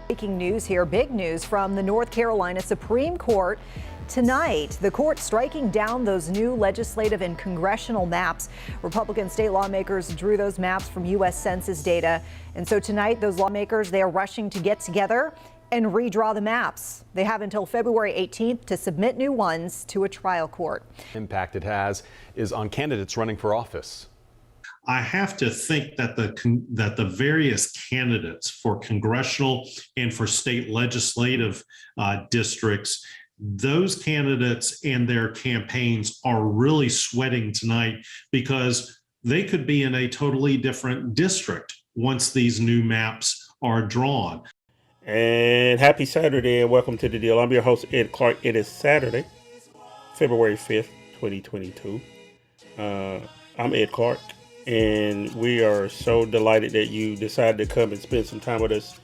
Breaking news here, big news from the North Carolina Supreme Court. Tonight, the court striking down those new legislative and congressional maps. Republican state lawmakers drew those maps from U.S. Census data. And so tonight, those lawmakers, they are rushing to get together and redraw the maps. They have until February 18th to submit new ones to a trial court. Impact it has is on candidates running for office. I have to think that the various candidates for congressional and for state legislative districts, those candidates and their campaigns are really sweating tonight because they could be in a totally different district once these new maps are drawn. And happy Saturday and welcome to The Deal. I'm your host, Ed Clark. It is Saturday, February 5th, 2022. I'm Ed Clark. And we are so delighted that you decided to come and spend some time with us.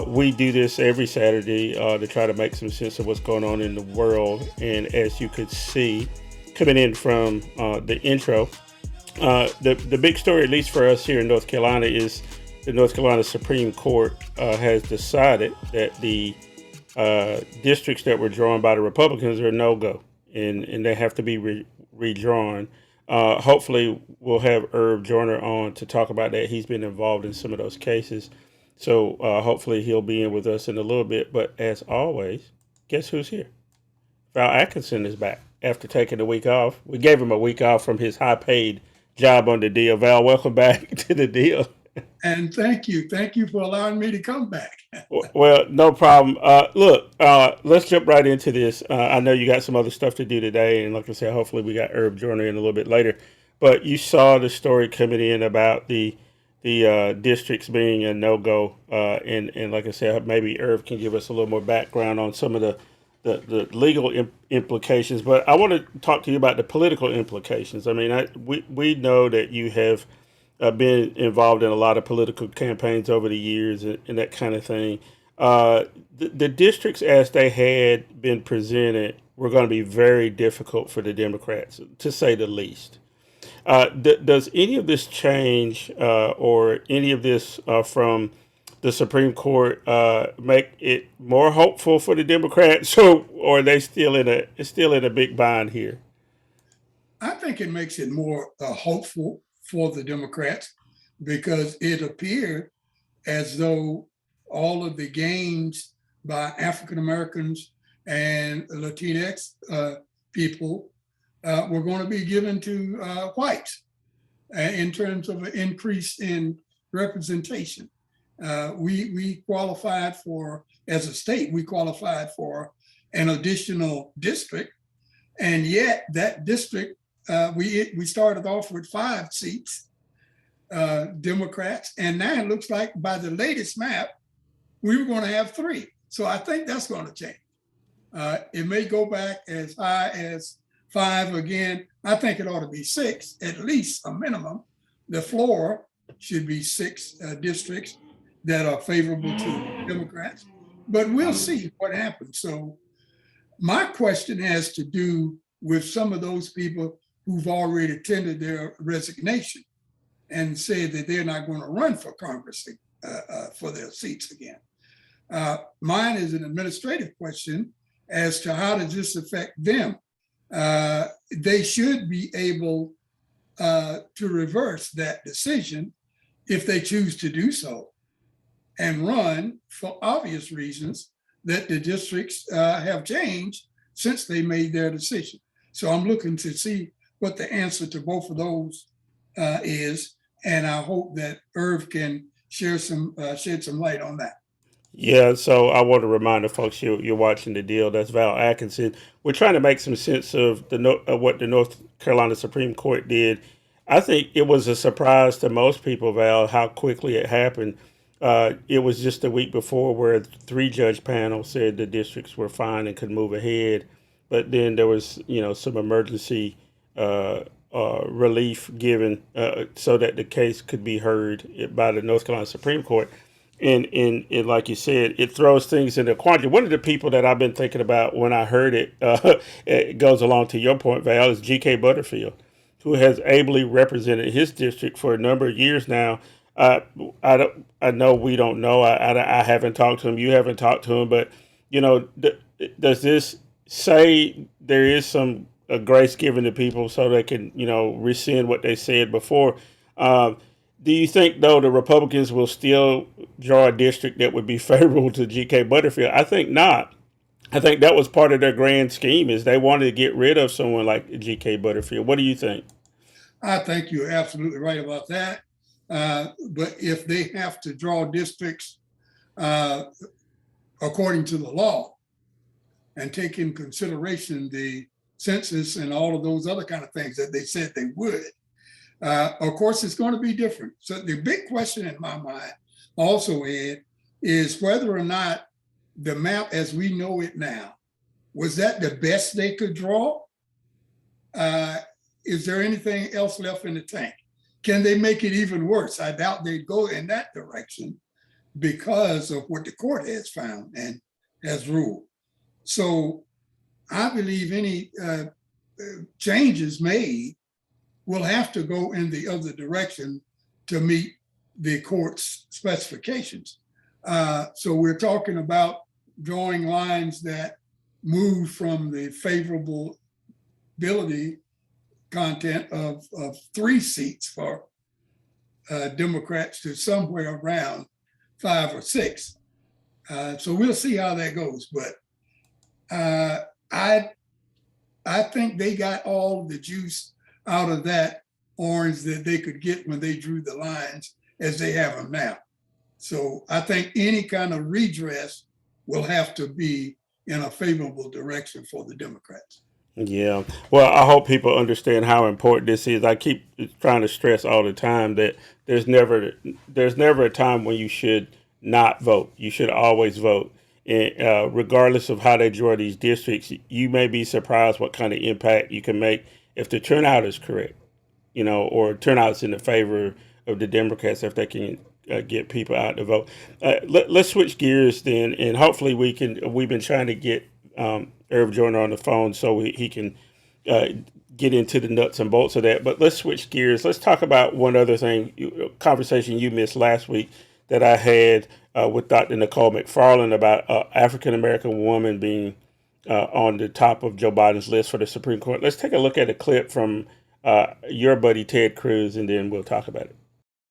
We do this every Saturday to try to make some sense of what's going on in the world. And as you could see, coming in from the intro, the big story, at least for us here in North Carolina, is the North Carolina Supreme Court has decided that the districts that were drawn by the Republicans are no-go, and they have to be redrawn. Hopefully we'll have Irv Joyner on to talk about that. He's been involved in some of those cases. So hopefully he'll be in with us in a little bit. But as always, guess who's here? Val Atkinson is back after taking a week off. We gave him a week off from his high-paid job on The Deal. Val, welcome back to The Deal. And thank you. Thank you for allowing me to come back. Well, no problem. Look, let's jump right into this. I know you got some other stuff to do today. And like I said, hopefully we got Irv Joyner in a little bit later. But you saw the story coming in about the districts being a no-go. And like I said, maybe Irv can give us a little more background on some of the legal implications. But I want to talk to you about the political implications. I mean, we know that you have been involved in a lot of political campaigns over the years and that kind of thing. The districts as they had been presented were going to be very difficult for the Democrats, to say the least. Does any of this change or any of this from the Supreme Court make it more hopeful for the Democrats, or are they still in a big bind here? I think it makes it more hopeful for the Democrats, because it appeared as though all of the gains by African Americans and Latinx people were going to be given to whites in terms of an increase in representation. We qualified for, as a state, we qualified for an additional district, and yet that district, we started off with 5 seats, Democrats, and now it looks like by the latest map, we were going to have 3. So I think that's going to change. It may go back as high as 5 again. I think it ought to be 6, at least a minimum. The floor should be 6 districts that are favorable to Democrats, but we'll see what happens. So my question has to do with some of those people who've already tendered their resignation and said that they're not going to run for Congress for their seats again. Mine is an administrative question as to how does this affect them. They should be able to reverse that decision if they choose to do so and run for obvious reasons that the districts have changed since they made their decision. So I'm looking to see what the answer to both of those is, and I hope that Irv can shed some light on that. Yeah, so I want to remind the folks you're watching The Deal. That's Val Atkinson. We're trying to make some sense of what the North Carolina Supreme Court did. I think it was a surprise to most people, Val, how quickly it happened. It was just a week before where a 3-judge panel said the districts were fine and could move ahead, but then there was some emergency relief given so that the case could be heard by the North Carolina Supreme Court. And like you said, it throws things into quandary. One of the people that I've been thinking about when I heard it, it goes along to your point, Val, is G.K. Butterfield, who has ably represented his district for a number of years now. I know we don't know. I haven't talked to him. You haven't talked to him, but does this say there is some grace given to people so they can rescind what they said before? Do you think though the Republicans will still draw a district that would be favorable to G.K. Butterfield? I think not. I think that was part of their grand scheme is they wanted to get rid of someone like G.K. Butterfield. What do you think? I think you're absolutely right about that. But if they have to draw districts according to the law and take in consideration the census and all of those other kind of things that they said they would, of course, it's going to be different. So the big question in my mind also, Ed, is whether or not the map as we know it now, was that the best they could draw? Is there anything else left in the tank? Can they make it even worse? I doubt they'd go in that direction because of what the court has found and has ruled. So I believe any changes made will have to go in the other direction to meet the court's specifications. So we're talking about drawing lines that move from the favorability content of 3 seats for Democrats to somewhere around 5 or 6. So we'll see how that goes. But I think they got all the juice out of that orange that they could get when they drew the lines as they have them now. So I think any kind of redress will have to be in a favorable direction for the Democrats. Yeah. Well, I hope people understand how important this is. I keep trying to stress all the time that there's never a time when you should not vote. You should always vote. And regardless of how they draw these districts, you may be surprised what kind of impact you can make if the turnout is correct, or turnout's in the favor of the Democrats if they can get people out to vote. Let's switch gears then, and hopefully we've been trying to get Irv Joyner on the phone so he can get into the nuts and bolts of that. But let's switch gears. Let's talk about one other thing, conversation you missed last week that I had with Dr. Nicole McFarland about African-American woman being on the top of Joe Biden's list for the Supreme Court. Let's take a look at a clip from your buddy Ted Cruz, and then we'll talk about it.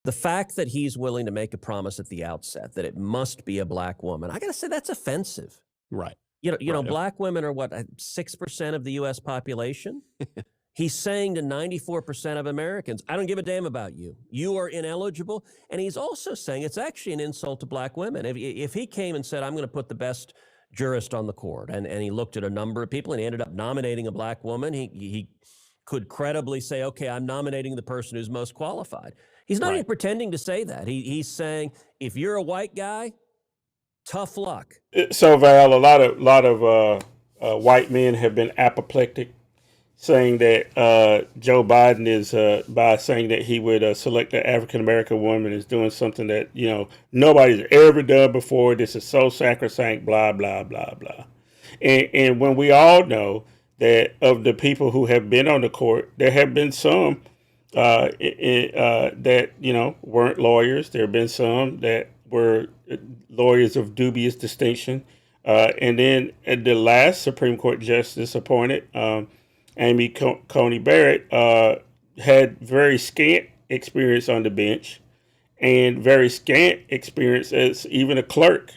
The fact that he's willing to make a promise at the outset that it must be a black woman, I got to say that's offensive. Right. Black women are what, 6% of the U.S. population? He's saying to 94% of Americans, I don't give a damn about you. You are ineligible. And he's also saying it's actually an insult to black women. If he came and said, I'm going to put the best jurist on the court, and he looked at a number of people and he ended up nominating a black woman, he could credibly say, okay, I'm nominating the person who's most qualified. He's not even pretending to say that. He's saying, if you're a white guy, tough luck. So Val, a lot of white men have been apoplectic, saying that Joe Biden is by saying that he would select an African American woman is doing something that nobody's ever done before. This is so sacrosanct, blah blah blah blah. And when we all know that of the people who have been on the court, there have been some that weren't lawyers. There have been some that were lawyers of dubious distinction. And then the last Supreme Court justice appointed, Amy Coney Barrett, had very scant experience on the bench and very scant experience as even a clerk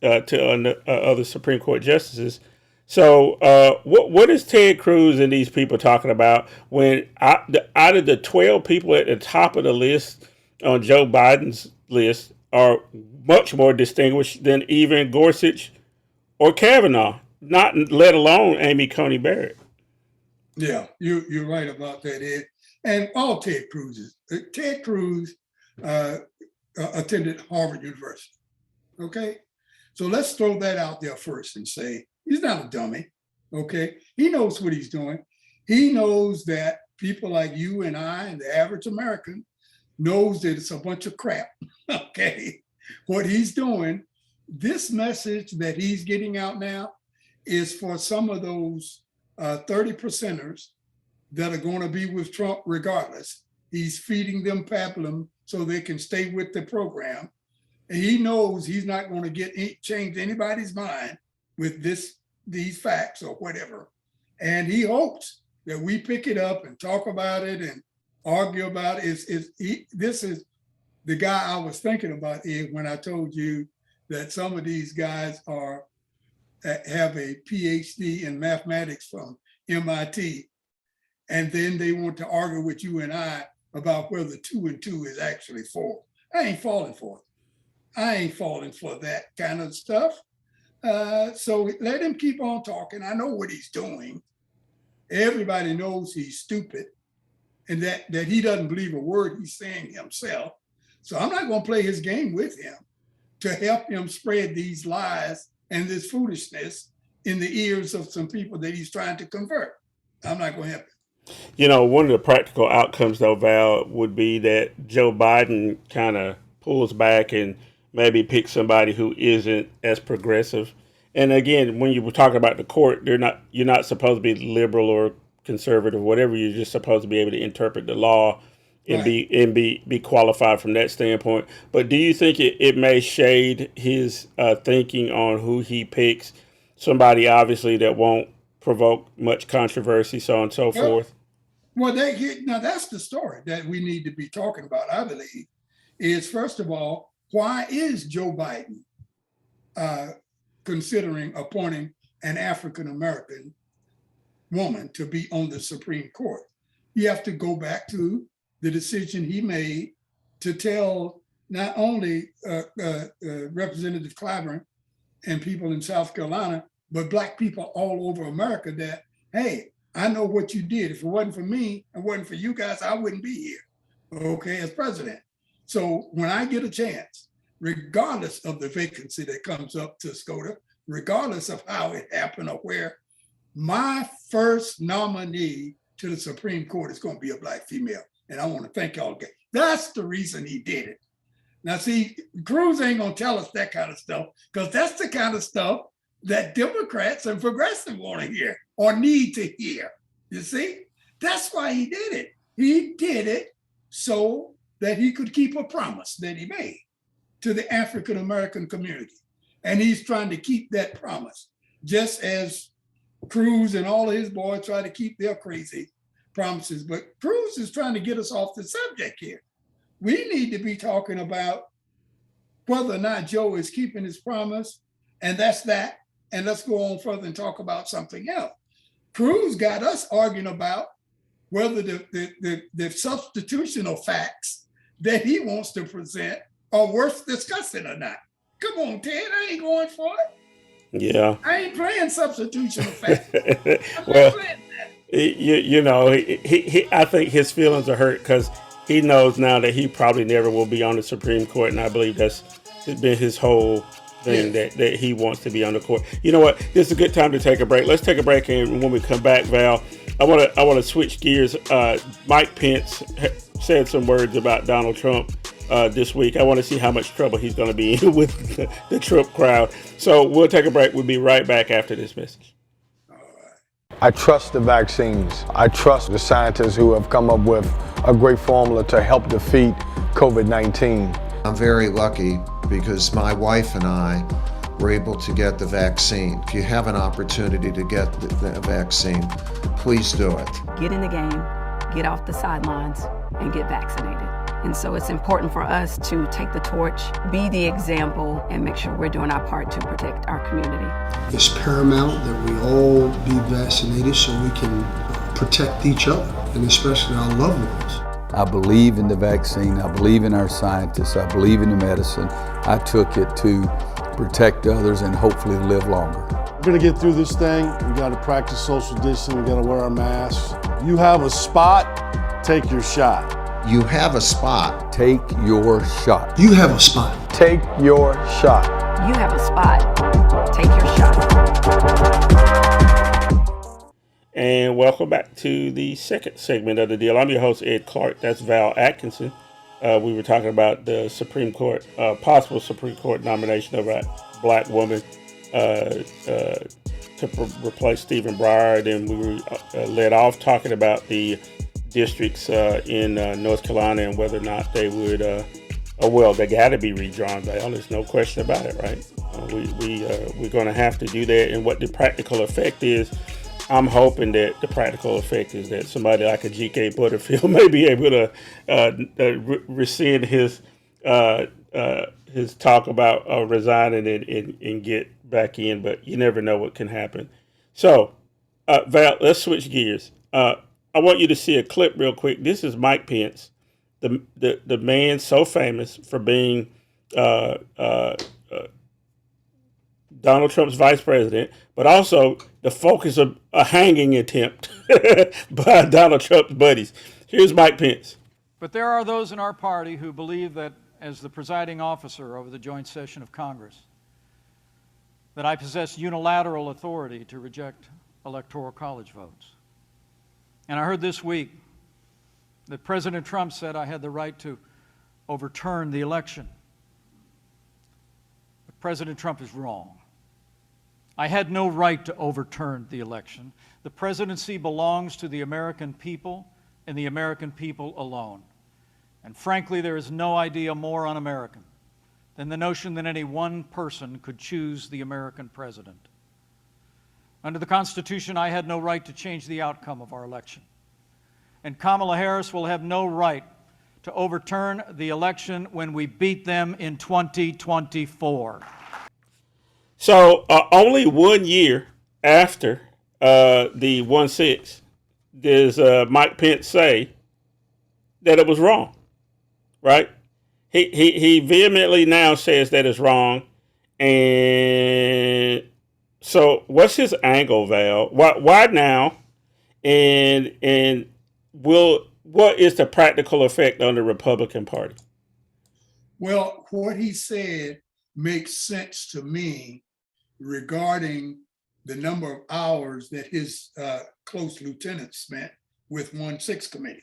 to other Supreme Court justices. So what is Ted Cruz and these people talking about when out of the 12 people at the top of the list on Joe Biden's list are much more distinguished than even Gorsuch or Kavanaugh, not let alone Amy Coney Barrett? Yeah, you're right about that, Ed. And all Ted Cruz's. Ted Cruz attended Harvard University. Okay, so let's throw that out there first and say he's not a dummy. Okay, he knows what he's doing. He knows that people like you and I and the average American knows that it's a bunch of crap. Okay, what he's doing, this message that he's getting out now is for some of those 30%ers that are going to be with Trump regardless, He's feeding them pablum so they can stay with the program. And he knows he's not going to change anybody's mind with these facts or whatever. And he hopes that we pick it up and talk about it and argue about it. This is the guy I was thinking about, Ed, when I told you that some of these guys have a PhD in mathematics from MIT, and then they want to argue with you and I about whether 2 and 2 is actually 4. I ain't falling for it. I ain't falling for that kind of stuff. So let him keep on talking. I know what he's doing. Everybody knows he's stupid and that he doesn't believe a word he's saying himself. So I'm not going to play his game with him to help him spread these lies and this foolishness in the ears of some people that he's trying to convert. I'm not going to help him. You know, one of the practical outcomes, though, Val, would be that Joe Biden kind of pulls back and maybe picks somebody who isn't as progressive. And again, when you were talking about the court, you're not supposed to be liberal or conservative, whatever. You're just supposed to be able to interpret the law and be qualified from that standpoint. But do you think it may shade his thinking on who he picks? Somebody obviously that won't provoke much controversy, so on and so forth. Well, now that's the story that we need to be talking about, I believe, is first of all, why is Joe Biden considering appointing an African-American woman to be on the Supreme Court? You have to go back to the decision he made to tell not only Representative Clyburn and people in South Carolina, but Black people all over America that, hey, I know what you did. If it wasn't for me, it wasn't for you guys, I wouldn't be here, okay, as president. So when I get a chance, regardless of the vacancy that comes up to SCOTUS, regardless of how it happened or where, my first nominee to the Supreme Court is going to be a Black female. And I want to thank y'all again. That's the reason he did it. Now, see, Cruz ain't going to tell us that kind of stuff because that's the kind of stuff that Democrats and progressives want to hear or need to hear. You see, that's why he did it. He did it so that he could keep a promise that he made to the African-American community. And he's trying to keep that promise, just as Cruz and all of his boys try to keep their crazy promises. But Cruz is trying to get us off the subject here. We need to be talking about whether or not Joe is keeping his promise, and that's that. And let's go on further and talk about something else. Cruz got us arguing about whether the substitutional facts that he wants to present are worth discussing or not. Come on, Ted, I ain't going for it. Yeah. I ain't playing substitutional facts. Well, you know, I think his feelings are hurt because he knows now that he probably never will be on the Supreme Court, and I believe that's been his whole thing, that he wants to be on the court. You know what? This is a good time to take a break. Let's take a break, and when we come back, Val, I want to switch gears. Mike Pence said some words about Donald Trump this week. I want to see how much trouble he's going to be in with the Trump crowd. So we'll take a break. We'll be right back after this message. I trust the vaccines. I trust the scientists who have come up with a great formula to help defeat COVID-19. I'm very lucky because my wife and I were able to get the vaccine. If you have an opportunity to get the vaccine, please do it. Get in the game, get off the sidelines, and get vaccinated. And so it's important for us to take the torch, be the example, and make sure we're doing our part to protect our community. It's paramount that we all be vaccinated so we can protect each other, and especially our loved ones. I believe in the vaccine. I believe in our scientists. I believe in the medicine. I took it to protect others and hopefully live longer. We're going to get through this thing. We got to practice social distancing. We got to wear our masks. You have a spot, take your shot. You have a spot. Take your shot. You have a spot. Take your shot. You have a spot. Take your shot. And welcome back to the second segment of the deal. I'm your host, Ed Clark. That's Val Atkinson. We were talking about the Supreme Court, possible Supreme Court nomination of a Black woman to replace Stephen Breyer. Then we were led off talking about the districts in North Carolina and whether or not they would, well, they got to be redrawn, Val. There's no question about it, right? We're going to have to do that. And what the practical effect is, I'm hoping that the practical effect is that somebody like a G.K. Butterfield may be able to rescind his talk about resigning and get back in, but you never know what can happen. So, Val, let's switch gears. I want you to see a clip real quick. This is Mike Pence, the man so famous for being Donald Trump's vice president, but also the focus of a hanging attempt by Donald Trump's buddies. Here's Mike Pence. But there are those in our party who believe that as the presiding officer over the joint session of Congress, that I possess unilateral authority to reject electoral college votes. And I heard this week that President Trump said I had the right to overturn the election. But President Trump is wrong. I had no right to overturn the election. The presidency belongs to the American people and the American people alone. And frankly, there is no idea more un-American than the notion that any one person could choose the American president. Under the Constitution, I had no right to change the outcome of our election. And Kamala Harris will have no right to overturn the election when we beat them in 2024. So only 1 year after the 1-6, does Mike Pence say that it was wrong, right? He vehemently now says that it's wrong. And so what's his angle, Val? Why now? And what is the practical effect on the Republican Party? Well, what he said makes sense to me regarding the number of hours that his close lieutenants spent with 1-6 committee.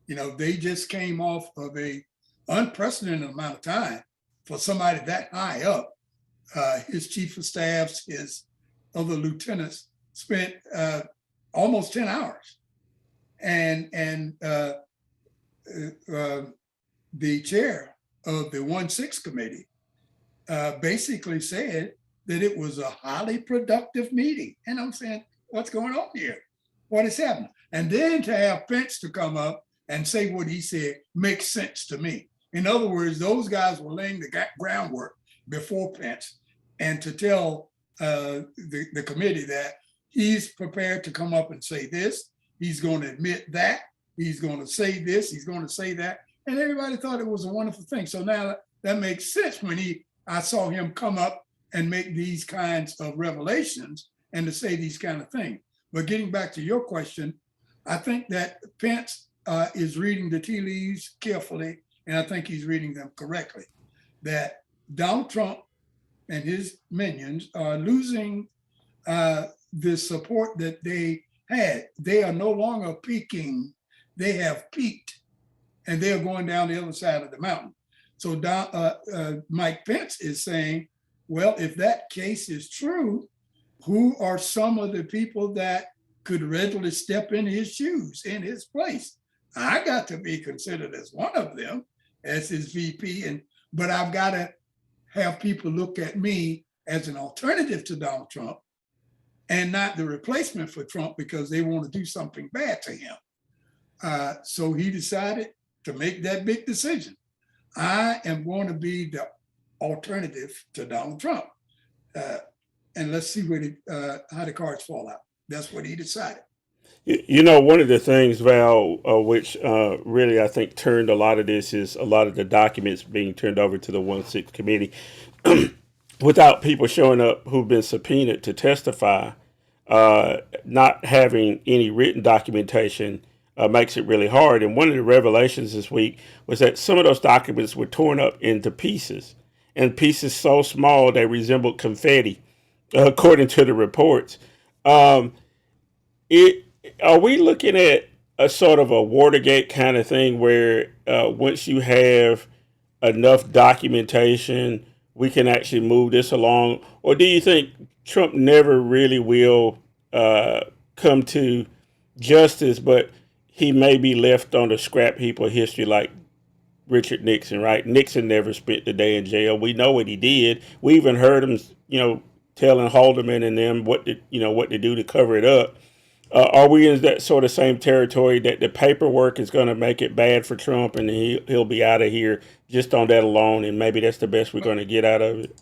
You know, they just came off of a unprecedented amount of time for somebody that high up. His chief of staffs, his other lieutenants spent almost 10 hours. And the chair of the 1-6 committee basically said that it was a highly productive meeting. And I'm saying, what's going on here? What is happening? And then to have Pence to come up and say what he said makes sense to me. In other words, those guys were laying the groundwork before Pence, and to tell the committee that he's prepared to come up and say this, he's going to admit that, he's going to say this, he's going to say that, and everybody thought it was a wonderful thing. So now that makes sense when I saw him come up and make these kinds of revelations and to say these kind of things. But getting back to your question, I think that Pence is reading the tea leaves carefully, and I think he's reading them correctly, that Donald Trump and his minions are losing the support that they had. They are no longer peaking. They have peaked, and they are going down the other side of the mountain. So Mike Pence is saying, well, if that case is true, who are some of the people that could readily step in his shoes, in his place? I got to be considered as one of them, as his VP, but I've got to have people look at me as an alternative to Donald Trump and not the replacement for Trump because they want to do something bad to him. So he decided to make that big decision. I am going to be the alternative to Donald Trump. And let's see how the cards fall out. That's what he decided. You know, one of the things, Val, which really I think turned a lot of this is a lot of the documents being turned over to the 1-6 committee without people showing up who've been subpoenaed to testify. Not having any written documentation makes it really hard. And one of the revelations this week was that some of those documents were torn up into pieces, and pieces so small they resembled confetti, according to the reports. Are we looking at a sort of a Watergate kind of thing where once you have enough documentation, we can actually move this along? Or do you think Trump never really will come to justice, but he may be left on the scrap heap of history like Richard Nixon, right? Nixon never spent the day in jail. We know what he did. We even heard him, telling Haldeman and them what to do to cover it up. Are we in that sort of same territory that the paperwork is going to make it bad for Trump and he'll be out of here just on that alone, and maybe that's the best we're going to get out of it?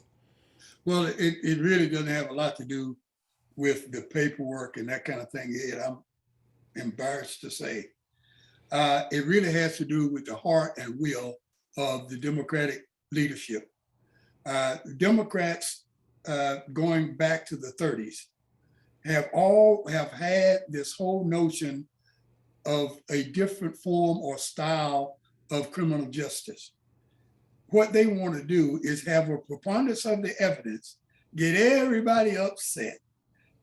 Well, it really doesn't have a lot to do with the paperwork and that kind of thing, Ed. I'm embarrassed to say. It really has to do with the heart and will of the Democratic leadership. Democrats, going back to the 30s, have had this whole notion of a different form or style of criminal justice. What they want to do is have a preponderance of the evidence, get everybody upset,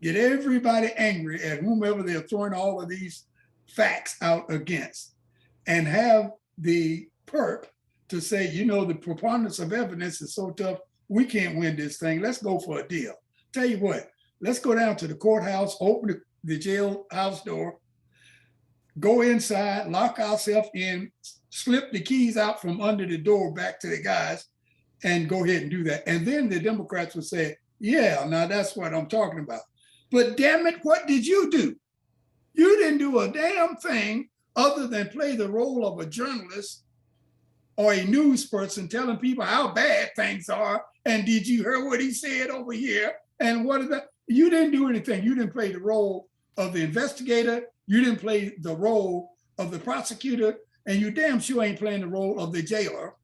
get everybody angry at whomever they're throwing all of these facts out against, and have the perp to say, the preponderance of evidence is so tough, we can't win this thing. Let's go for a deal. Tell you what, let's go down to the courthouse, open the jailhouse door, go inside, lock ourselves in, slip the keys out from under the door back to the guys, and go ahead and do that. And then the Democrats would say, yeah, now that's what I'm talking about. But damn it, what did you do? You didn't do a damn thing other than play the role of a journalist or a news person telling people how bad things are. And did you hear what he said over here? And what is that? You didn't do anything. You didn't play the role of the investigator. You didn't play the role of the prosecutor. And you damn sure ain't playing the role of the jailer.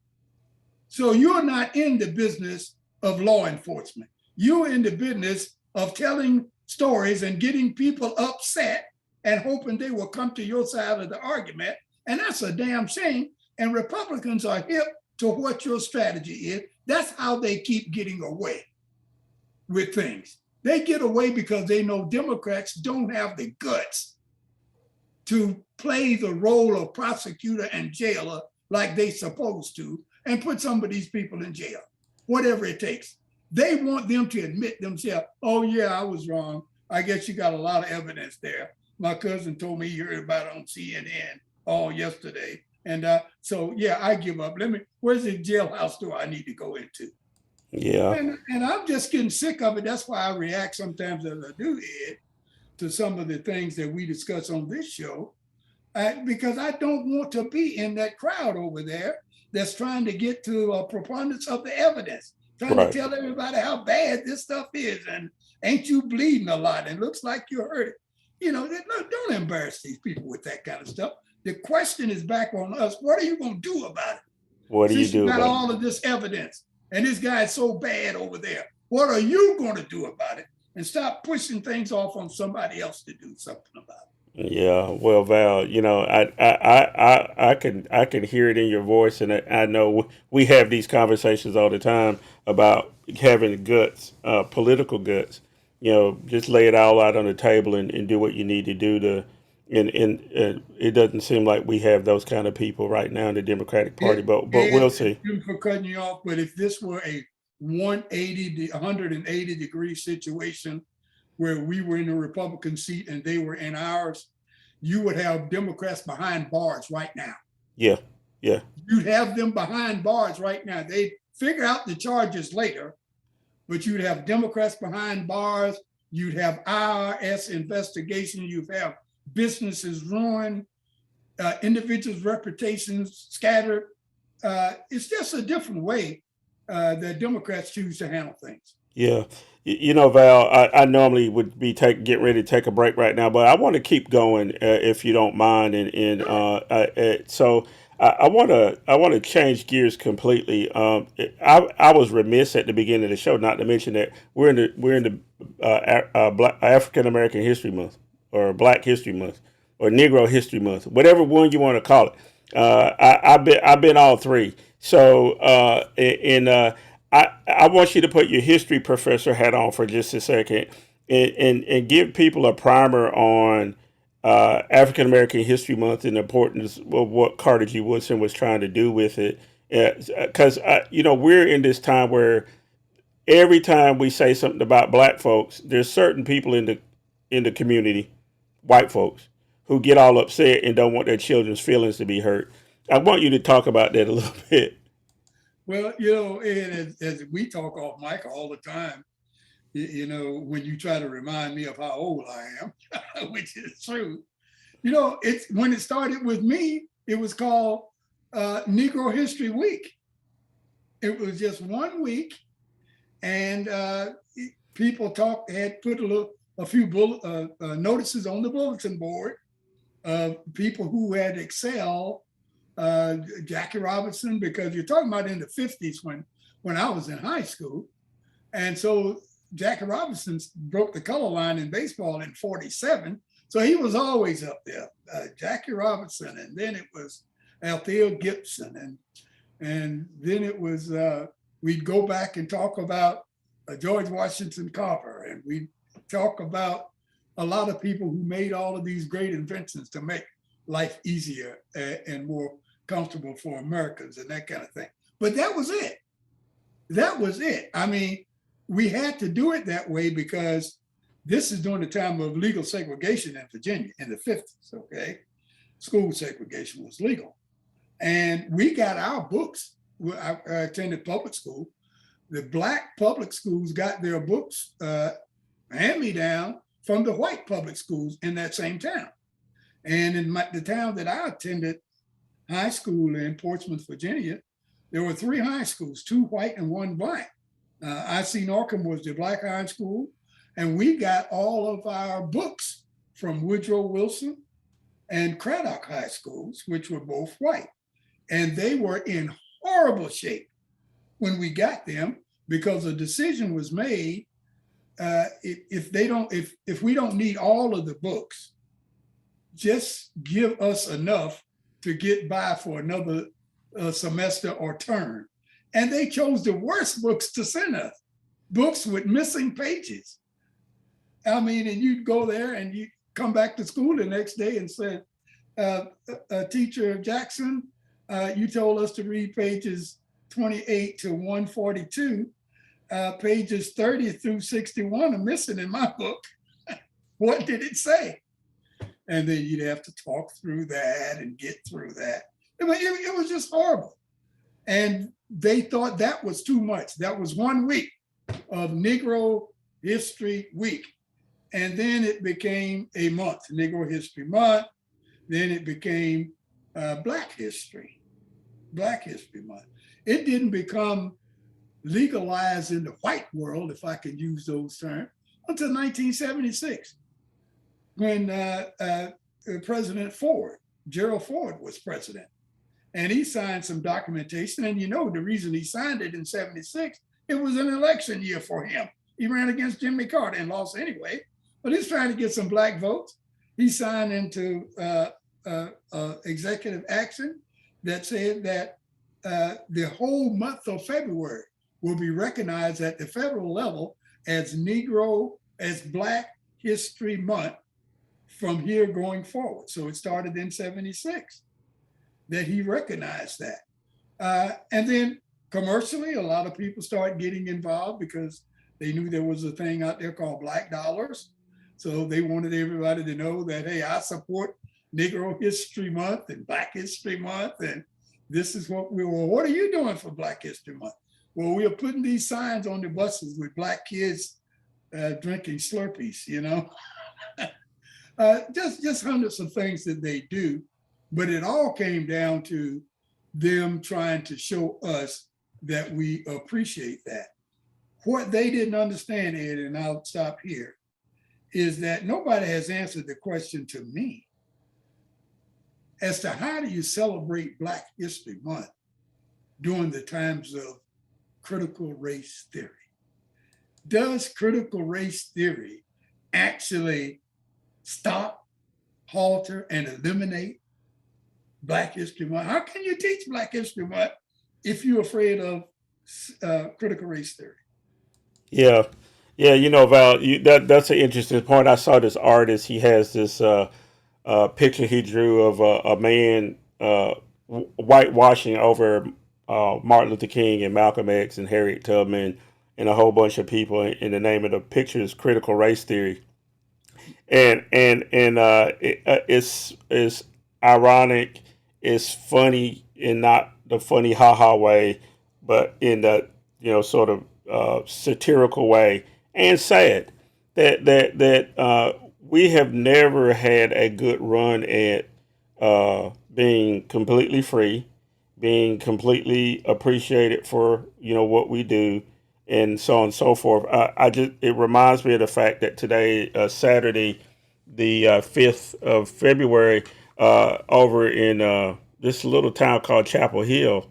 So you're not in the business of law enforcement. You're in the business of telling stories and getting people upset and hoping they will come to your side of the argument. And that's a damn shame. And Republicans are hip to what your strategy is. That's how they keep getting away with things. They get away because they know Democrats don't have the guts to play the role of prosecutor and jailer like they supposed to and put some of these people in jail, whatever it takes. They want them to admit themselves, oh yeah, I was wrong. I guess you got a lot of evidence there. My cousin told me he heard about it on CNN all yesterday. And so, yeah, I give up. Where's the jailhouse door I need to go into? Yeah. And I'm just getting sick of it. That's why I react sometimes as I do, Ed, to some of the things that we discuss on this show, because I don't want to be in that crowd over there that's trying to get to a preponderance of the evidence, trying to tell everybody how bad this stuff is. And ain't you bleeding a lot? And looks like you hurt it. Don't embarrass these people with that kind of stuff. The question is back on us. What are you going to do about it? What do you do about about all of this evidence and this guy is so bad over there? What are you going to do about it? And stop pushing things off on somebody else to do something about it. Yeah, well, Val, I can hear it in your voice, and I know we have these conversations all the time about having guts, political guts. Just lay it all out on the table and do what you need to do to. And it doesn't seem like we have those kind of people right now in the Democratic Party, but we'll see. For cutting you off, but if this were a 180 degree situation where we were in the Republican seat and they were in ours, you would have Democrats behind bars right now. Yeah. You'd have them behind bars right now. They'd figure out the charges later, but you'd have Democrats behind bars. You'd have IRS investigation. You'd have businesses ruined, individuals' reputations scattered. It's just a different way that Democrats choose to handle things. Yeah. Val, I normally would be getting ready to take a break right now, but I want to keep going if you don't mind. So I want to change gears completely. I was remiss at the beginning of the show not to mention that we're in the African American History Month, or Black History Month, or Negro History Month, whatever one you want to call it. I've been all three. So I want you to put your history professor hat on for just a second and give people a primer on African American History Month and the importance of what Carter G. Woodson was trying to do with it. Because we're in this time where every time we say something about Black folks, there's certain people in the community, white folks, who get all upset and don't want their children's feelings to be hurt. I want you to talk about that a little bit. Well, and as we talk off mic all the time, when you try to remind me of how old I am, which is true, it's when it started with me, it was called Negro History Week. It was just 1 week, and people had put a few notices on the bulletin board of people who had excelled. Jackie Robinson, because you're talking about in the 50s when I was in high school. And so Jackie Robinson broke the color line in baseball in 47. So he was always up there, Jackie Robinson. And then it was Althea Gibson. And then it was, we'd go back and talk about George Washington Carver. And we'd talk about a lot of people who made all of these great inventions to make life easier and more comfortable for Americans and that kind of thing. But that was it. That was it. I mean, we had to do it that way because this is during the time of legal segregation in Virginia in the 50s, okay? School segregation was legal. And we got our books. I attended public school. The Black public schools got their books hand-me-down from the white public schools in that same town. And in the town that I attended high school in Portsmouth, Virginia, there were 3 high schools, 2 white and 1 black. I.C. Norcom was the black high school, and we got all of our books from Woodrow Wilson and Craddock High Schools, which were both white. And they were in horrible shape when we got them because a decision was made, if we don't need all of the books, just give us enough to get by for another semester or term. And they chose the worst books to send us, books with missing pages. I mean, and you'd go there and you come back to school the next day and say, Teacher Jackson, you told us to read pages 28 to 142. Pages 30 through 61 are missing in my book. What did it say? And then you'd have to talk through that and get through that. I mean, it was just horrible. And they thought that was too much. That was 1 week of Negro History Week. And then it became a month, Negro History Month. Then it became Black History Month. It didn't become legalized in the white world, if I can use those terms, until 1976. When President Ford, Gerald Ford was president. And he signed some documentation. And the reason he signed it in 76, it was an election year for him. He ran against Jimmy Carter and lost anyway, but he's trying to get some black votes. He signed into executive action that said that the whole month of February will be recognized at the federal level as Black History Month from here going forward. So it started in 76 that he recognized that. And then commercially, a lot of people started getting involved because they knew there was a thing out there called Black Dollars. So they wanted everybody to know that, hey, I support Negro History Month and Black History Month. And this is what what are you doing for Black History Month? Well, we are putting these signs on the buses with black kids drinking Slurpees, just hundreds of things that they do. But it all came down to them trying to show us that we appreciate that. What they didn't understand, Ed, and I'll stop here, is that nobody has answered the question to me as to how do you celebrate Black History Month during the times of critical race theory? Does critical race theory actually stop, halter, and eliminate Black History Month? How can you teach Black History Month if you're afraid of critical race theory? Yeah, Val, that's an interesting point. I saw this artist. He has this picture he drew of a man whitewashing over Martin Luther King and Malcolm X and Harriet Tubman and a whole bunch of people. In the name of the picture is critical race theory. It's ironic, it's funny in not the funny haha way, but in the sort of satirical way, and sad that we have never had a good run at being completely free, being completely appreciated for what we do, and so on and so forth. It reminds me of the fact that today, Saturday, the 5th of February, over in this little town called Chapel Hill,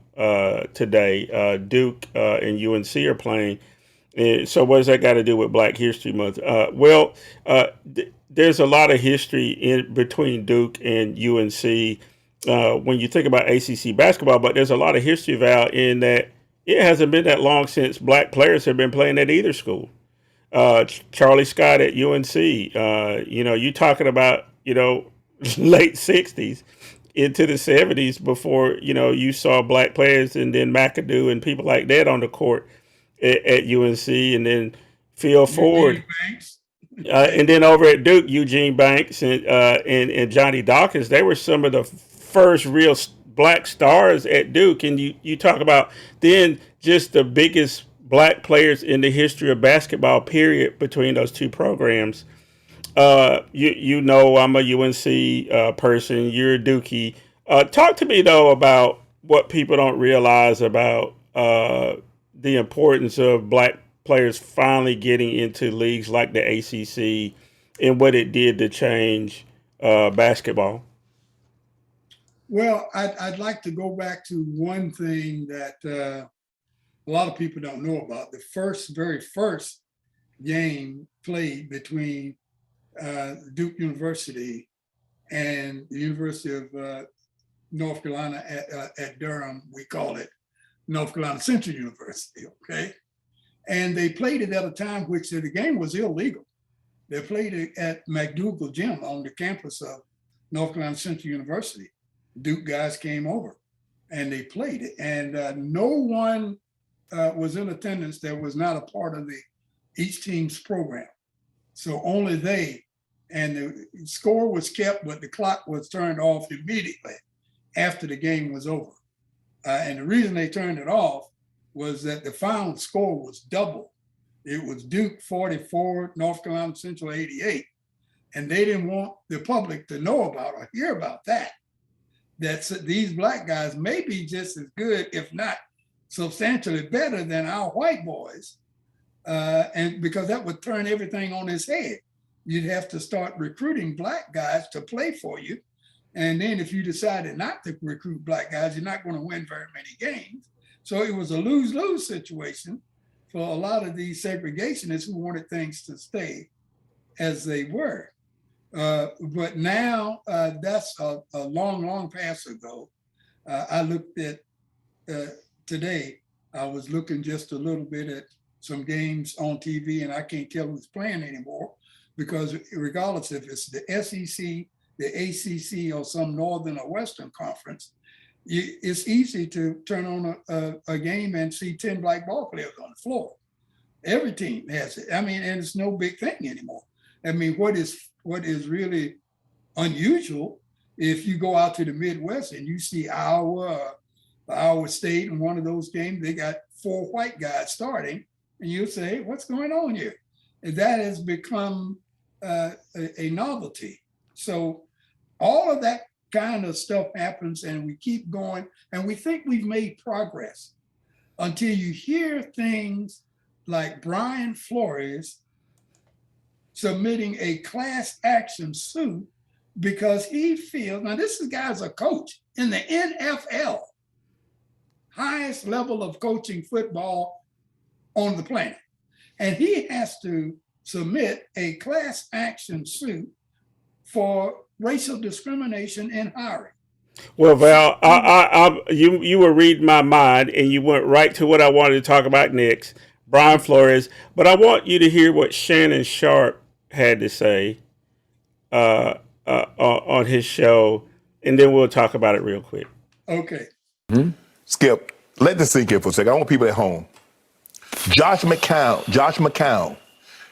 today, Duke and UNC are playing. So what does that got to do with Black History Month? There's a lot of history in between Duke and UNC when you think about ACC basketball, but there's a lot of history, Val, in that it hasn't been that long since Black players have been playing at either school. Charlie Scott at UNC, you talking about, late 60s into the 70s before, you saw Black players, and then McAdoo and people like that on the court at UNC, and then Phil Ford. And then over at Duke, Eugene Banks and Johnny Dawkins, they were some of the first real Black stars at Duke. And you talk about then just the biggest Black players in the history of basketball, period, between those two programs. I'm a UNC person. You're a Dookie. Talk to me, though, about what people don't realize about the importance of Black players finally getting into leagues like the ACC and what it did to change basketball. Well, I'd like to go back to one thing that a lot of people don't know about. The very first game played between Duke University and the University of North Carolina at Durham, we call it North Carolina Central University, okay? And they played it at a time which the game was illegal. They played it at McDougal Gym on the campus of North Carolina Central University. Duke guys came over and they played it. And no one was in attendance that was not a part of each team's program. So only they, and the score was kept, but the clock was turned off immediately after the game was over. And the reason they turned it off was that the final score was double. It was Duke 44, North Carolina Central 88. And they didn't want the public to know about or hear about that. That these Black guys may be just as good, if not substantially better than our white boys. And because that would turn everything on its head. You'd have to start recruiting Black guys to play for you. And then if you decided not to recruit Black guys, you're not going to win very many games. So it was a lose-lose situation for a lot of these segregationists who wanted things to stay as they were. But now that's a long, long pass ago. I looked at today, I was looking just a little bit at some games on TV, and I can't tell who's playing anymore, because regardless if it's the SEC, the ACC, or some Northern or Western conference, it's easy to turn on a game and see 10 Black ball players on the floor. Every team has it. I mean, and it's no big thing anymore. I mean, what is really unusual, if you go out to the Midwest and you see Iowa State in one of those games, they got 4 white guys starting, and you'll say, hey, what's going on here? And that has become a novelty. So all of that kind of stuff happens, and we keep going, and we think we've made progress until you hear things like Brian Flores submitting a class action suit because he feels, now this guy's a coach in the NFL, highest level of coaching football on the planet. And he has to submit a class action suit for racial discrimination in hiring. Well, Val, you were reading my mind, and you went right to what I wanted to talk about next, Brian Flores. But I want you to hear what Shannon Sharp had to say on his show, and then we'll talk about it real quick. Okay. Skip, let this sink in for a second. I want people at home. Josh McCown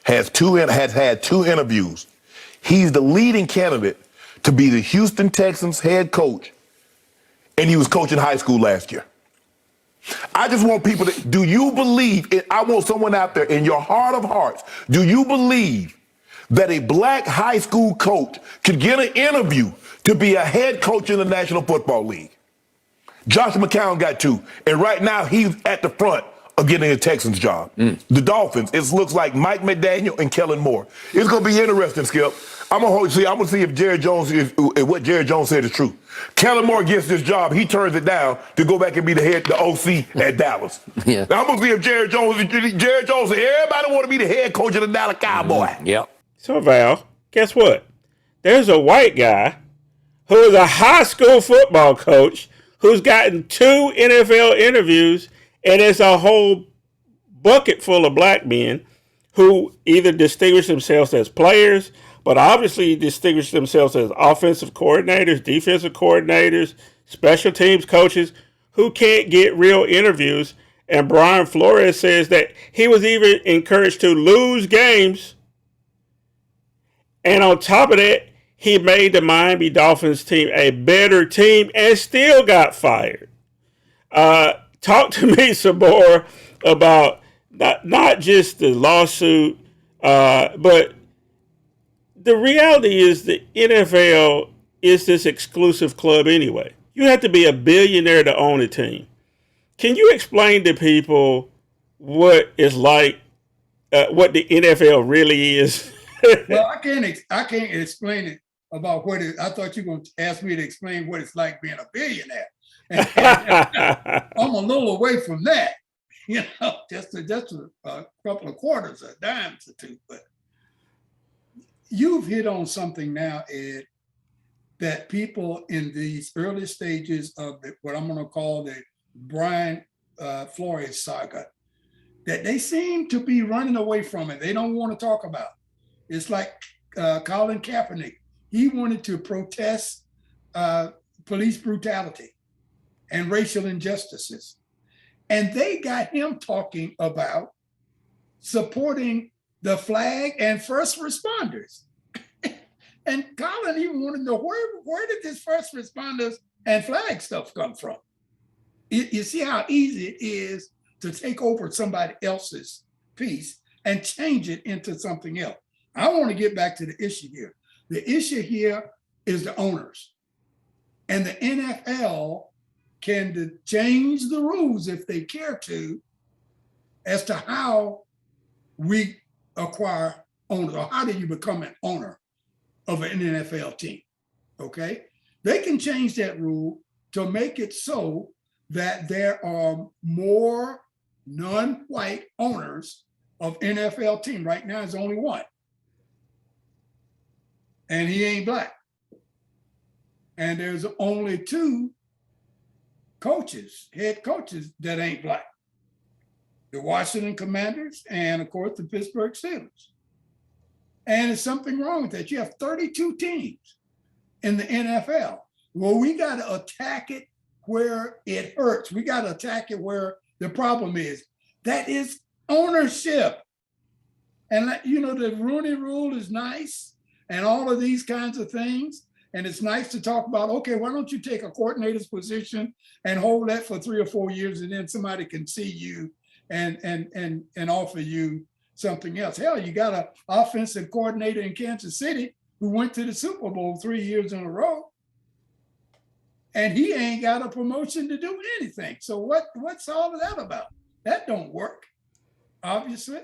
has had 2 interviews. He's the leading candidate to be the Houston Texans head coach, and he was coaching high school last year. I just want people to, do you believe, I want someone out there in your heart of hearts, do you believe that a black high school coach could get an interview to be a head coach in the National Football League? Josh McCown got 2, and right now he's at the front of getting a Texans job. The Dolphins, it looks like Mike McDaniel and Kellen Moore. It's going to be interesting, Skip. I'm gonna see if Jerry Jones what Jerry Jones said is true. Kellen Moore gets this job, he turns it down to go back and be the OC at Dallas. Yeah. Now I'm gonna see if Jerry Jones said everybody want to be the head coach of the Dallas Cowboys. Yep. So Val, guess what? There's a white guy who is a high school football coach who's gotten 2 NFL interviews, and it's a whole bucket full of black men who either distinguish themselves as players, but obviously distinguish themselves as offensive coordinators, defensive coordinators, special teams coaches who can't get real interviews. And Brian Flores says that he was even encouraged to lose games. And on top of that, he made the Miami Dolphins team a better team and still got fired. Talk to me some more about not just the lawsuit, but the reality is the NFL is this exclusive club anyway. You have to be a billionaire to own a team. Can you explain to people what it's like, what the NFL really is? Well, I can't explain it about what it. I thought you were going to ask me to explain what it's like being a billionaire. And I'm a little away from that, just a couple of quarters, a dime or 2. But you've hit on something now, Ed, that people in these early stages of what I'm going to call the Brian Flores saga, that they seem to be running away from it. They don't want to talk about it. It's like Colin Kaepernick. He wanted to protest police brutality and racial injustices. And they got him talking about supporting the flag and first responders. And Colin even wanted to know where did this first responders and flag stuff come from? You see how easy it is to take over somebody else's piece and change it into something else. I want to get back to the issue here. The issue here is the owners. And the NFL can change the rules if they care to as to how we acquire owners, or how do you become an owner of an NFL team, okay? They can change that rule to make it so that there are more non-white owners of NFL team. Right now, there's only one. And he ain't black. And there's only 2 coaches, head coaches, that ain't black. The Washington Commanders and, of course, the Pittsburgh Steelers. And there's something wrong with that. You have 32 teams in the NFL. Well, we got to attack it where it hurts. We got to attack it where the problem is. That is ownership. And, the Rooney Rule is nice and all of these kinds of things. And it's nice to talk about, okay, why don't you take a coordinator's position and hold that for 3 or 4 years, and then somebody can see you and offer you something else. Hell, you got an offensive coordinator in Kansas City who went to the Super Bowl 3 years in a row, and he ain't got a promotion to do anything. So what's all of that about? That don't work, obviously.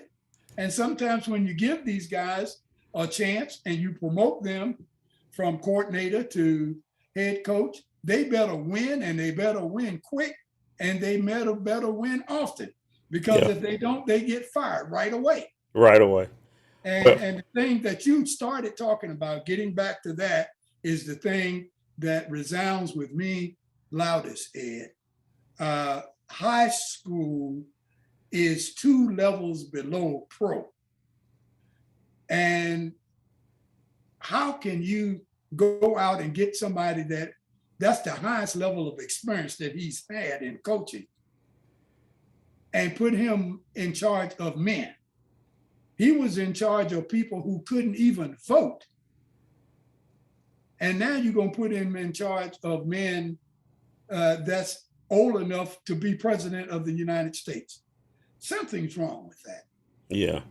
And sometimes when you give these guys a chance and you promote them from coordinator to head coach, they better win, and they better win quick, and they better win often, because if they don't, they get fired right away. Right away. And the thing that you started talking about, getting back to that, is the thing that resounds with me loudest, Ed. High school is 2 levels below pro. And how can you go out and get somebody that's the highest level of experience that he's had in coaching and put him in charge of men? He was in charge of people who couldn't even vote And now you're going to put him in charge of men that's old enough to be president of the United States. Something's wrong with that. Yeah.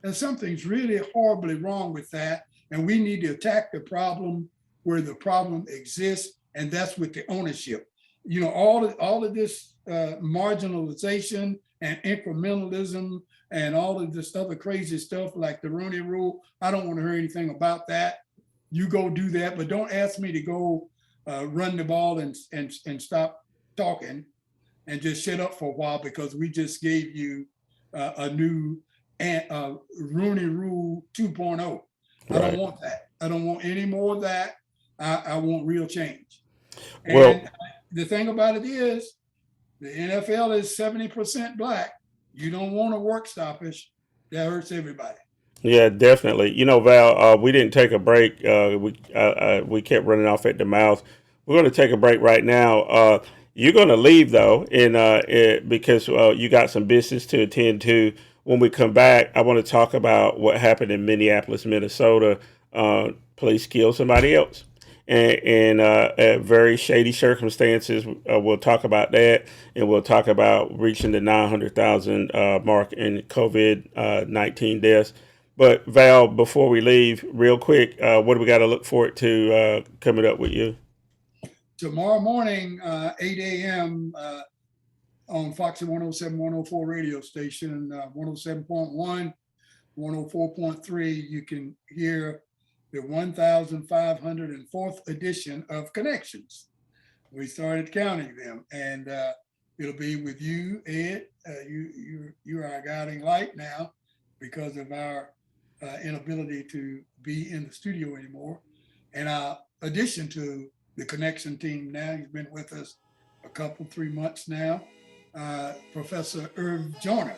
And something's really horribly wrong with that. And we need to attack the problem where the problem exists, and that's with the ownership. You know, all of this marginalization and incrementalism and all of this other crazy stuff like the Rooney Rule, I don't want to hear anything about that. You go do that, but don't ask me to go run the ball and stop talking and just shut up for a while because we just gave you a new Rooney Rule 2.0. I don't want that. I don't want any more of that. I want real change. And the thing about it is, the NFL is 70% black. You don't want a work stoppage. That hurts everybody. Yeah, definitely. You know, Val, we didn't take a break. We kept running off at the mouth. We're going to take a break right now. You're going to leave, though, because you got some business to attend to. When we come back, I want to talk about what happened in Minneapolis, Minnesota. Police killed somebody else. And at very shady circumstances. We'll talk about that, and we'll talk about reaching the 900,000 mark in COVID-19 deaths. But Val, before we leave, real quick, what do we got to look forward to coming up with you? Tomorrow morning, 8 a.m. On Foxy 107, 104 radio station, 107.1, 104.3, you can hear the 1,504th edition of Connections. We started counting them, and it'll be with you, Ed. You are our guiding light now because of our inability to be in the studio anymore. And our addition to the Connection team now, he's been with us a 3 months now, Professor Irv Joyner,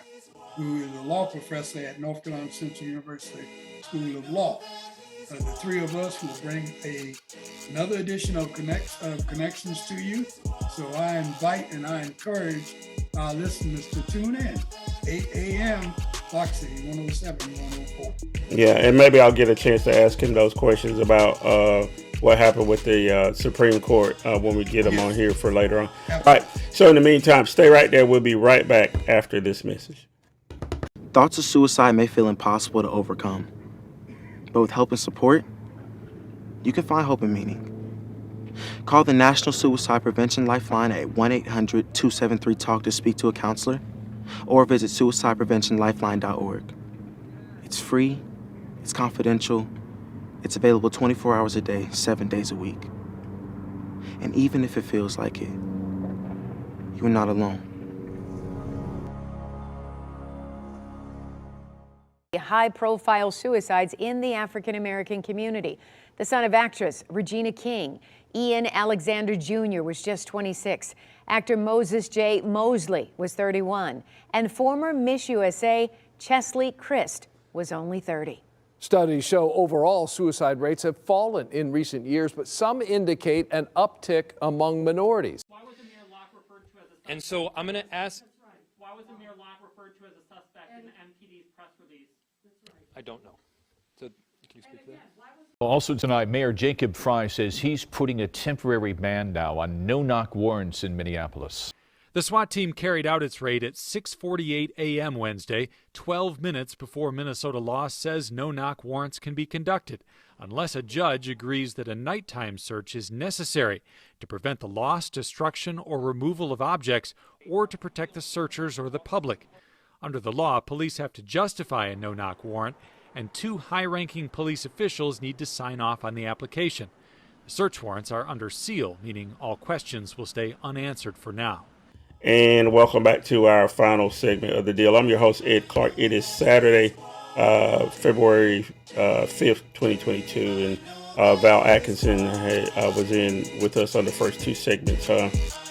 who is a law professor at North Carolina Central University School of Law. The three of us will bring another edition of Connections to you. So I invite and I encourage our listeners to tune in. 8 a.m. Foxy 107, 104. Yeah, and maybe I'll get a chance to ask him those questions about what happened with the Supreme Court when we get him on here for later on. Absolutely. All right, so in the meantime, stay right there. We'll be right back after this message. Thoughts of suicide may feel impossible to overcome. But with help and support, you can find hope and meaning. Call the National Suicide Prevention Lifeline at 1-800-273-TALK to speak to a counselor, or visit suicidepreventionlifeline.org. It's free, it's confidential, it's available 24 hours a day, 7 days a week. And even if it feels like it, you're not alone. High-profile suicides in the African-American community. The son of actress Regina King, Ian Alexander Jr. was just 26. Actor Moses J. Mosley was 31. And former Miss USA Chesley Christ was only 30. Studies show overall suicide rates have fallen in recent years, but some indicate an uptick among minorities. Why was Amir Locke referred to as a suspect? And so I'm going to ask... Why was Amir Locke referred to as a suspect in the MPD's press release? I don't know. So, can you speak to that? Also tonight, Mayor Jacob Fry says he's putting a temporary ban now on no-knock warrants in Minneapolis. The SWAT team carried out its raid at 6:48 a.m. Wednesday, 12 minutes before Minnesota law says no-knock warrants can be conducted, unless a judge agrees that a nighttime search is necessary to prevent the loss, destruction, or removal of objects, or to protect the searchers or the public. Under the law, police have to justify a no-knock warrant, and 2 high-ranking police officials need to sign off on the application. The search warrants are under seal, meaning all questions will stay unanswered for now. And welcome back to our final segment of the deal. I'm your host, Ed Clark. It is Saturday, February 5th, 2022, and Val Atkinson was in with us on the first 2 segments.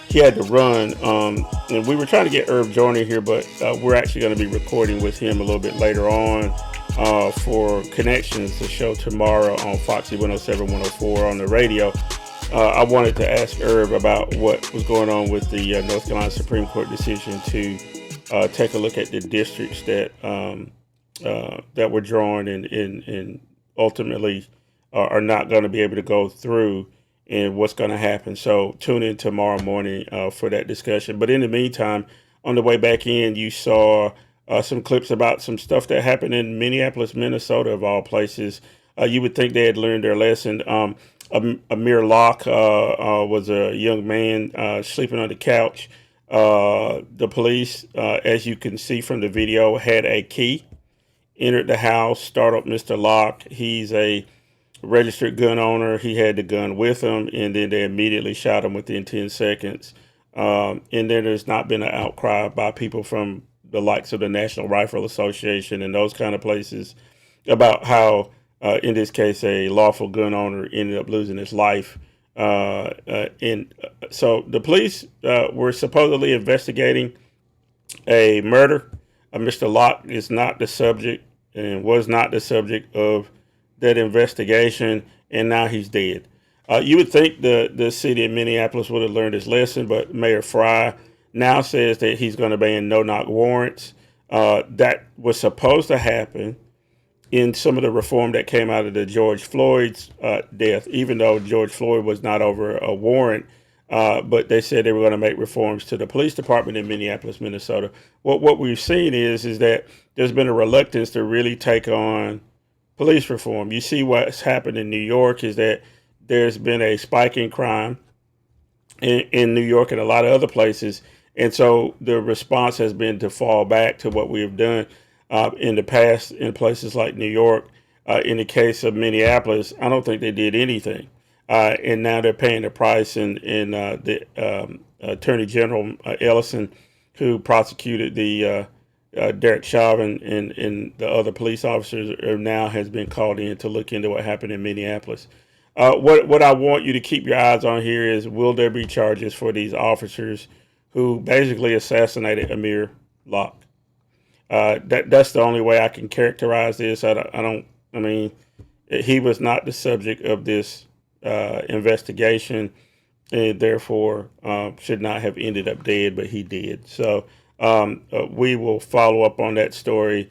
He had to run, and we were trying to get Irv Joyner here, but we're actually going to be recording with him a little bit later on for Connections, the show tomorrow on Foxy 107, 104 on the radio. I wanted to ask Irv about what was going on with the North Carolina Supreme Court decision to take a look at the districts that were drawn and ultimately are not going to be able to go through and what's going to happen. So tune in tomorrow morning for that discussion. But in the meantime, on the way back in, you saw some clips about some stuff that happened in Minneapolis, Minnesota, of all places. You would think they had learned their lesson. Amir Locke was a young man sleeping on the couch. The police, as you can see from the video, had a key, entered the house, startled Mr. Locke. He's a registered gun owner. He had the gun with him, and then they immediately shot him within 10 seconds. And then there's not been an outcry by people from the likes of the National Rifle Association and those kind of places about how, in this case, a lawful gun owner ended up losing his life. And so the police were supposedly investigating a murder. Mr. Locke is not the subject and was not the subject of that investigation, and now he's dead. You would think the city of Minneapolis would have learned his lesson, but Mayor Fry now says that he's going to ban no-knock warrants. That was supposed to happen in some of the reform that came out of the George Floyd's death, even though George Floyd was not over a warrant. But they said they were going to make reforms to the police department in Minneapolis, Minnesota. What we've seen is that there's been a reluctance to really take on police reform. You see what's happened in New York is that there's been a spike in crime in New York and a lot of other places. And so the response has been to fall back to what we have done in the past in places like New York. In the case of Minneapolis, I don't think they did anything. And now they're paying the price. And the Attorney General Ellison, who prosecuted the Derek Chauvin and the other police officers, now has been called in to look into what happened in Minneapolis. What I want you to keep your eyes on here is, will there be charges for these officers who basically assassinated Amir Locke? That's the only way I can characterize this. I mean, he was not the subject of this investigation, and therefore should not have ended up dead, but he did. So we will follow up on that story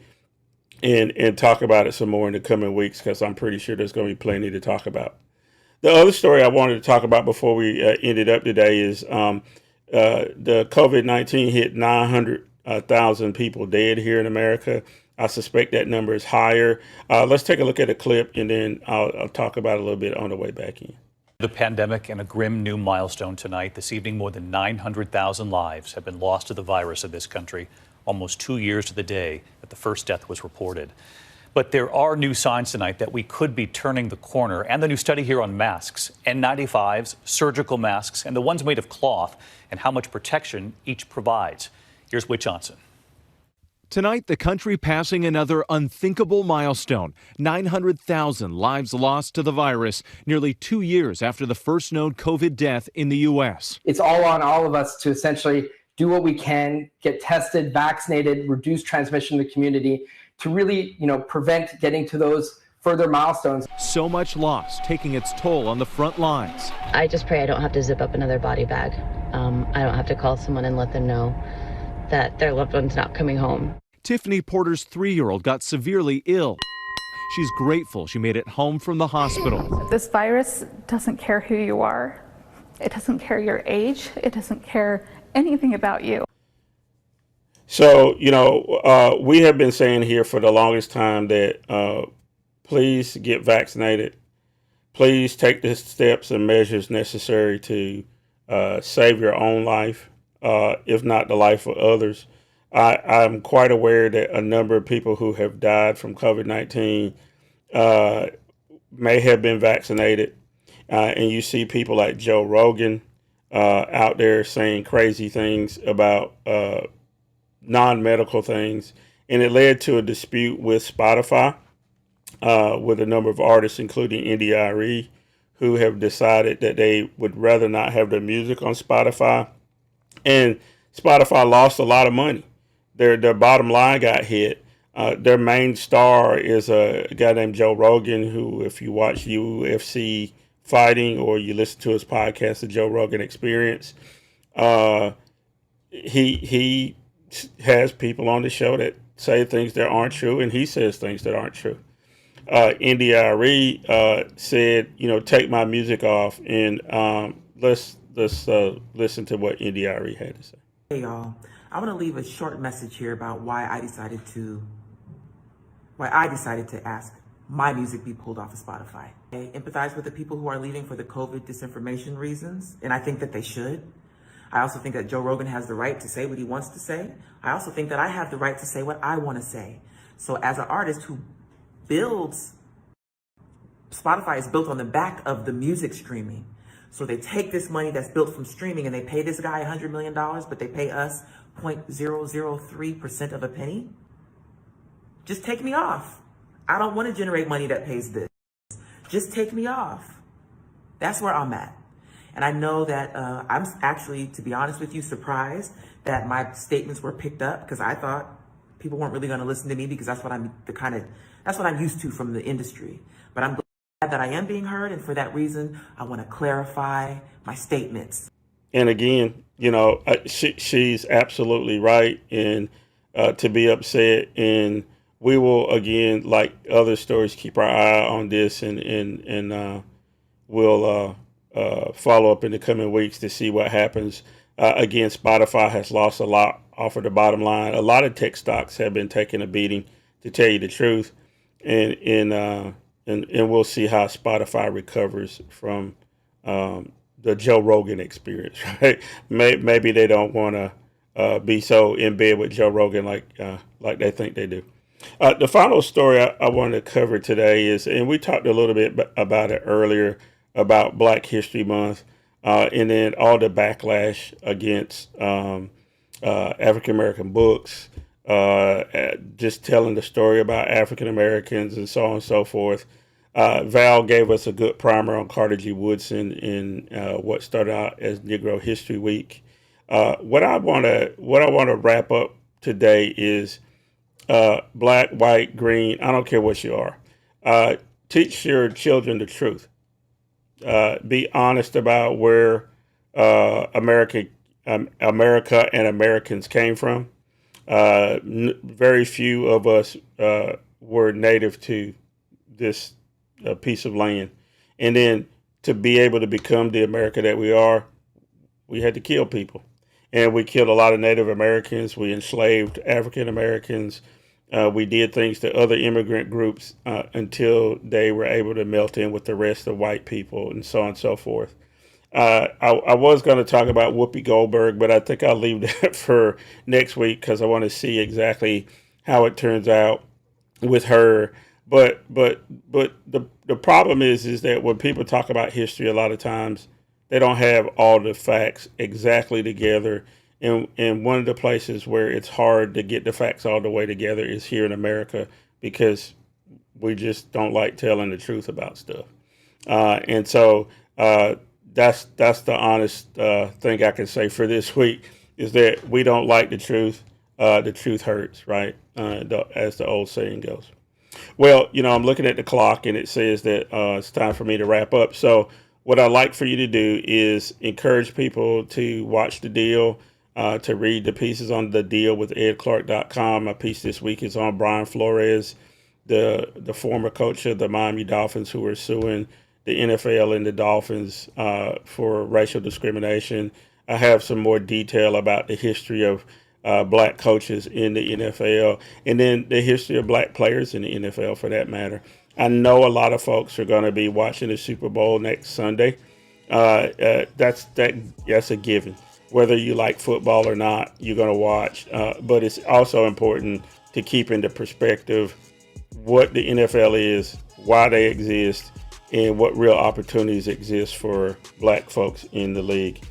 and talk about it some more in the coming weeks, because I'm pretty sure there's going to be plenty to talk about. The other story I wanted to talk about before we ended up today is the COVID-19 hit 900,000 people dead here in America. I suspect that number is higher. Let's take a look at a clip, and then I'll talk about it a little bit on the way back in. The pandemic and a grim new milestone tonight. This evening, more than 900,000 lives have been lost to the virus in this country, almost 2 years to the day that the first death was reported. But there are new signs tonight that we could be turning the corner, and the new study here on masks, N95s, surgical masks, and the ones made of cloth, and how much protection each provides. Here's Whit Johnson. Tonight, the country passing another unthinkable milestone. 900,000 lives lost to the virus, nearly 2 years after the first known COVID death in the U.S. It's all on all of us to essentially do what we can, get tested, vaccinated, reduce transmission in the community to really, prevent getting to those further milestones. So much loss, taking its toll on the front lines. I just pray I don't have to zip up another body bag. I don't have to call someone and let them know that their loved one's not coming home. Tiffany Porter's 3-year-old got severely ill. She's grateful she made it home from the hospital. This virus doesn't care who you are. It doesn't care your age. It doesn't care anything about you. So, we have been saying here for the longest time that please get vaccinated. Please take the steps and measures necessary to save your own life, if not the life of others. I'm quite aware that a number of people who have died from COVID-19 may have been vaccinated. And you see people like Joe Rogan out there saying crazy things about non-medical things. And it led to a dispute with Spotify with a number of artists, including Arie, who have decided that they would rather not have their music on Spotify. And Spotify lost a lot of money. Their bottom line got hit. Their main star is a guy named Joe Rogan, who, if you watch UFC fighting or you listen to his podcast, The Joe Rogan Experience, he has people on the show that say things that aren't true, and he says things that aren't true. Arie said, take my music off, and let's listen to what Arie had to say. Hey y'all, I want to leave a short message here about why I decided to ask my music be pulled off of Spotify. I empathize with the people who are leaving for the COVID disinformation reasons, and I think that they should. I also think that Joe Rogan has the right to say what he wants to say. I also think that I have the right to say what I want to say. So as an artist who builds, Spotify is built on the back of the music streaming. So they take this money that's built from streaming and they pay this guy $100 million, but they pay us 0.003% of a penny. Just take me off. I don't want to generate money that pays this. Just take me off. That's where I'm at. And I know that I'm actually, to be honest with you, surprised that my statements were picked up, because I thought people weren't really going to listen to me, because that's what I'm used to from the industry. But I'm glad that I am being heard, and for that reason, I want to clarify my statements. And again, she's absolutely right, and to be upset. And we will, again, like other stories, keep our eye on this, and we'll follow up in the coming weeks to see what happens. Again, Spotify has lost a lot off of the bottom line. A lot of tech stocks have been taking a beating, to tell you the truth, and we'll see how Spotify recovers from the Joe Rogan experience. Right? Maybe they don't want to be so in bed with Joe Rogan like they think they do. The final story I want to cover today is, and we talked a little bit about it earlier, about Black History Month, and then all the backlash against African American books, just telling the story about African Americans and so on and so forth. Val gave us a good primer on Carter G. Woodson in what started out as Negro History Week. What I want to wrap up today is black, white, green. I don't care what you are. Teach your children the truth. Be honest about where America and Americans came from. Very few of us were native to this piece of land. And then to be able to become the America that we are, we had to kill people. And we killed a lot of Native Americans. We enslaved African Americans. We did things to other immigrant groups until they were able to melt in with the rest of white people, and so on and so forth. I was going to talk about Whoopi Goldberg, but I think I'll leave that for next week, because I want to see exactly how it turns out with her. But the problem is that when people talk about history, a lot of times they don't have all the facts exactly together. And one of the places where it's hard to get the facts all the way together is here in America, because we just don't like telling the truth about stuff. And so that's the honest thing I can say for this week, is that we don't like the truth. The truth hurts, right? As the old saying goes. Well, I'm looking at the clock, and it says that it's time for me to wrap up. So what I'd like for you to do is encourage people to watch The Deal, to read the pieces on The Deal with edclark.com. My piece this week is on Brian Flores, the former coach of the Miami Dolphins, who are suing the NFL and the Dolphins for racial discrimination. I have some more detail about the history of black coaches in the NFL, and then the history of black players in the NFL, for that matter. I know a lot of folks are going to be watching the Super Bowl next Sunday. That's a given. Whether you like football or not, you're going to watch. But it's also important to keep into perspective what the NFL is, why they exist, and what real opportunities exist for black folks in the league.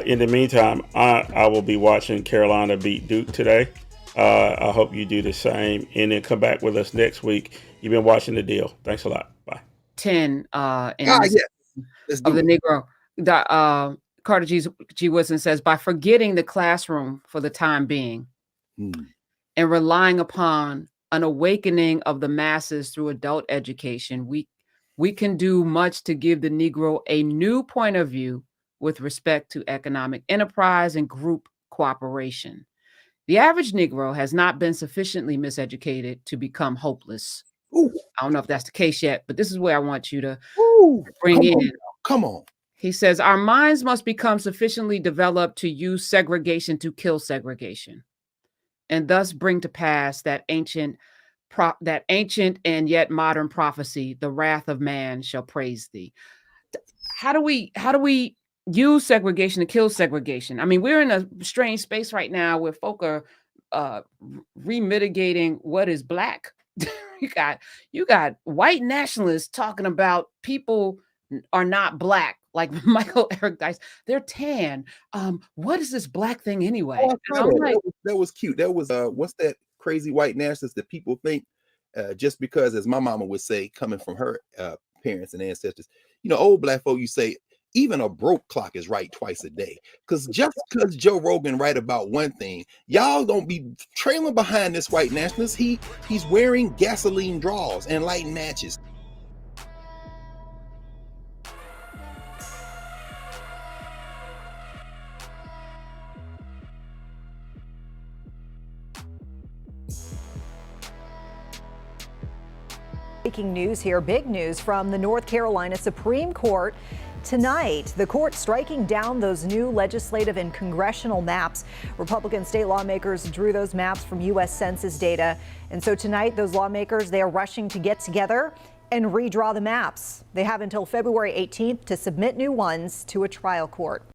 In the meantime, I will be watching Carolina beat Duke today. I hope you do the same, and then come back with us next week. You've been watching The Deal. Thanks a lot. Bye. 10 of the Negro. Carter G. Woodson says, by forgetting the classroom for the time being and relying upon an awakening of the masses through adult education, we can do much to give the Negro a new point of view with respect to economic enterprise and group cooperation. The average Negro has not been sufficiently miseducated to become hopeless I don't know if that's the case yet, but this is where I want you to Bring in. Come on. He says, our minds must become sufficiently developed to use segregation to kill segregation, and thus bring to pass that ancient and yet modern prophecy, the wrath of man shall praise thee. How do we use segregation to kill segregation? I mean, we're in a strange space right now where folk are remitigating what is black. you got white nationalists talking about people are not black, like Michael Eric Dice. They're tan. What is this black thing anyway? That was cute. That was what's that crazy white nationalist that people think just because, as my mama would say, coming from her parents and ancestors, old black folk, you say even a broke clock is right twice a day. Because just because Joe Rogan right about one thing, y'all don't be trailing behind this white nationalist. He's wearing gasoline drawers and lighting matches. Breaking news here, big news from the North Carolina Supreme Court. Tonight, the court striking down those new legislative and congressional maps. Republican state lawmakers drew those maps from U.S. Census data. And so tonight, those lawmakers, they are rushing to get together and redraw the maps. They have until February 18th to submit new ones to a trial court.